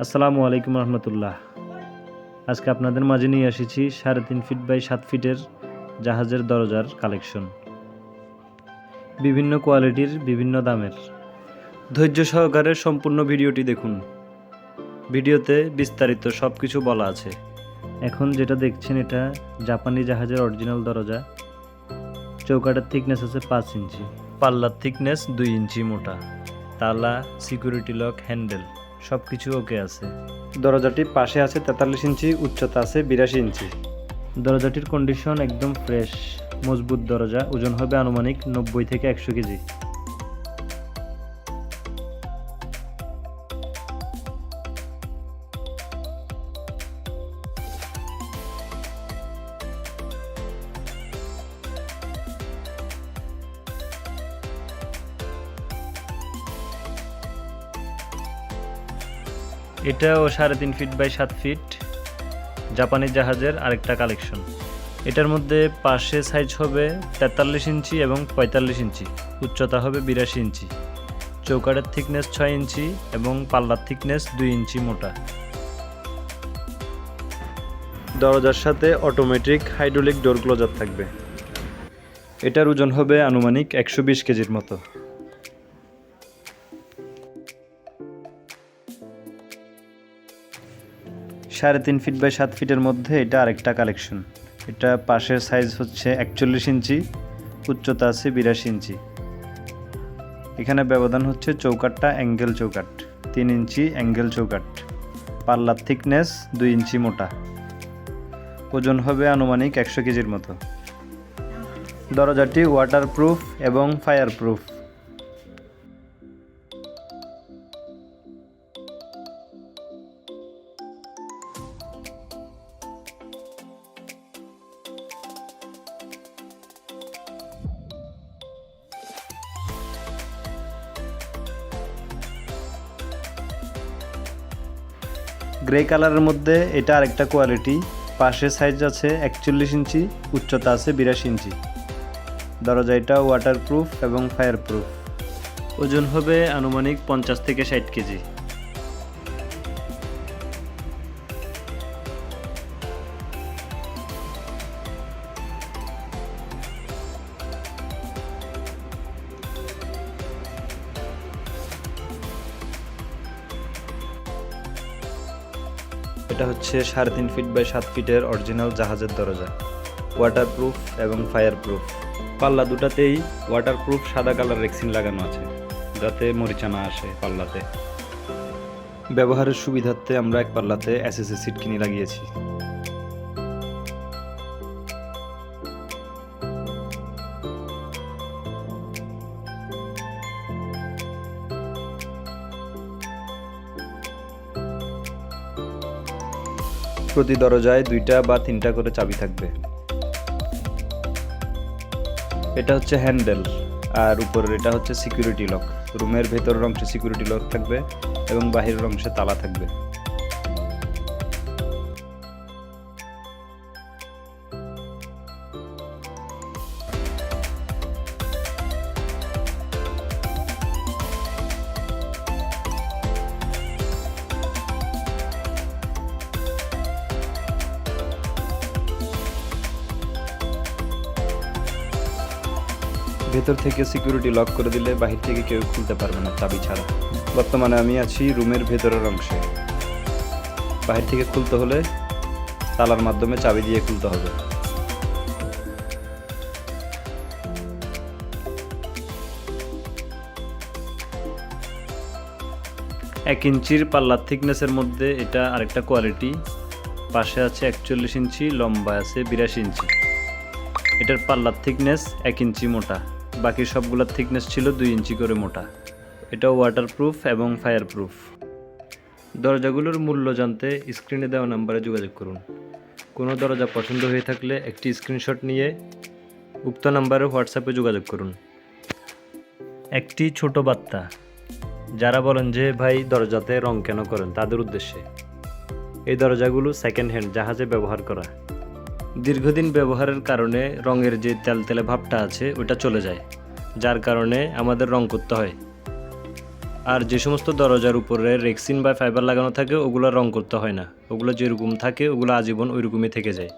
আসসালামু আলাইকুম রহমতুল্লাহ। আজকে আপনাদের মাঝে নিয়ে এসেছি 3.5 ফিট বাই 7 ফিটের জাহাজের দরজার কালেকশন। বিভিন্ন কোয়ালিটির, বিভিন্ন দামের। ধৈর্য সহকারে সম্পূর্ণ ভিডিওটি দেখুন। ভিডিওতে বিস্তারিত সব কিছু বলা আছে। এখন যেটা দেখছেন এটা জাপানি জাহাজের অরিজিনাল দরজা। চৌকাঠের থিকনেস আছে 5 ইঞ্চি, পাল্লার থিকনেস 2 ইঞ্চি মোটা, তালা, সিকিউরিটি লক, হ্যান্ডেল সব কিছু ওকে আছে। দরজাটির পাশে আছে 43 ইঞ্চি, উচ্চতা আছে 82 ইঞ্চি। দরজাটির কন্ডিশন একদম ফ্রেশ, মজবুত দরজা। ওজন হবে আনুমানিক 90 থেকে 100 কেজি। এটাও 3.5 ফিট বাই 7 ফিট জাপানি জাহাজের আরেকটা কালেকশন। এটার মধ্যে পাশে সাইজ হবে 43 ইঞ্চি এবং 45 ইঞ্চি, উচ্চতা হবে 82 ইঞ্চি, চৌকাঠের থিকনেস 6 ইঞ্চি এবং পাল্লার থিকনেস 2 ইঞ্চি মোটা। দরজার সাথে অটোমেটিক হাইড্রোলিক ডোর ক্লোজার থাকবে। এটার ওজন হবে আনুমানিক 120 কেজির মতো। সাড়ে 3 ফিট বাই 7 ফিটের মধ্যে এটা আরেকটা কালেকশন। এটা পাশের সাইজ হচ্ছে 41 ইঞ্চি, উচ্চতা আছে 82 ইঞ্চি। এখানে ব্যবধান হচ্ছে চৌকাঠটা অ্যাঙ্গেল চৌকাঠ, 3 ইঞ্চি অ্যাঙ্গেল চৌকাঠ, পাল্লার থিকনেস 2 ইঞ্চি মোটা। ওজন হবে আনুমানিক 100 কেজির মতো। দরজাটি ওয়াটারপ্রুফ এবং ফায়ারপ্রুফ। গ্রে কালারের মধ্যে এটা আরেকটা কোয়ালিটি। পাশে সাইজ আছে 41 ইঞ্চি, উচ্চতা আছে 82 ইঞ্চি। দরজা এটা ওয়াটারপ্রুফ এবং ফায়ারপ্রুফ। ওজন হবে আনুমানিক 50 থেকে 60 কেজি। এটা হচ্ছে 3.5 ফিট বাই 7 ফিটের অরিজিনাল জাহাজের দরজা, ওয়াটারপ্রুফ এবং ফায়ারপ্রুফ। পাল্লা দুটাতেই ওয়াটারপ্রুফ সাদা কালার রেক্সিন লাগানো আছে, যাতে মরিচা না আসে পাল্লাতে। ব্যবহারের সুবিধার্থে আমরা এক পাল্লাতে এসএসএ সিটকিনি লাগিয়েছি। প্রতি দরজায় 2টা বা 3টা করে চাবি থাকবে। এটা হচ্ছে হ্যান্ডেল, আর উপরের এটা হচ্ছে সিকিউরিটি লক। রুমের ভেতরের অংশে সিকিউরিটি লক থাকবে এবং বাহিরের অংশে তালা থাকবে। ভেতর থেকে সিকিউরিটি লক করে দিলে বাহির থেকে কেউ খুলতে পারবে না চাবি ছাড়া। বর্তমানে আমি আছি রুমের ভেতরের অংশে। বাহির থেকে খুলতে হলে তালার মাধ্যমে চাবি দিয়ে খুলতে হবে। এক ইঞ্চির পাল্লার থিকনেসের মধ্যে এটা আরেকটা কোয়ালিটি। পাশে আছে 41 ইঞ্চি, লম্বা আছে 82 ইঞ্চি। এটার পাল্লার থিকনেস 1 ইঞ্চি মোটা, বাকি সবগুলোর থিকনেস ছিল 2 ইঞ্চি করে মোটা। এটাও ওয়াটারপ্রুফ এবং ফায়ারপ্রুফ। দরজাগুলোর মূল্য জানতে স্ক্রিনে দেওয়া নাম্বারে যোগাযোগ করুন। কোনো দরজা পছন্দ হয়ে থাকলে একটি স্ক্রিনশট নিয়ে উক্ত নাম্বারে হোয়াটসঅ্যাপে যোগাযোগ করুন। একটি ছোট বার্তা, যারা বলেন যে ভাই দরজাতে রং কেন করেন, তাদের উদ্দেশ্যে এই দরজাগুলো সেকেন্ড হ্যান্ড জাহাজে ব্যবহার করা। দীর্ঘদিন ব্যবহারের কারণে রঙের যে তেলতেলে ভাবটা আছে ওটা চলে যায়, যার কারণে আমাদের রং করতে হয়। আর যে সমস্ত দরজার উপরে রেক্সিন বা ফাইবার লাগানো থাকে ওগুলো রং করতে হয় না, ওগুলো যেরকম থাকে ওগুলো আজীবন ওইরকমই থেকে যায়।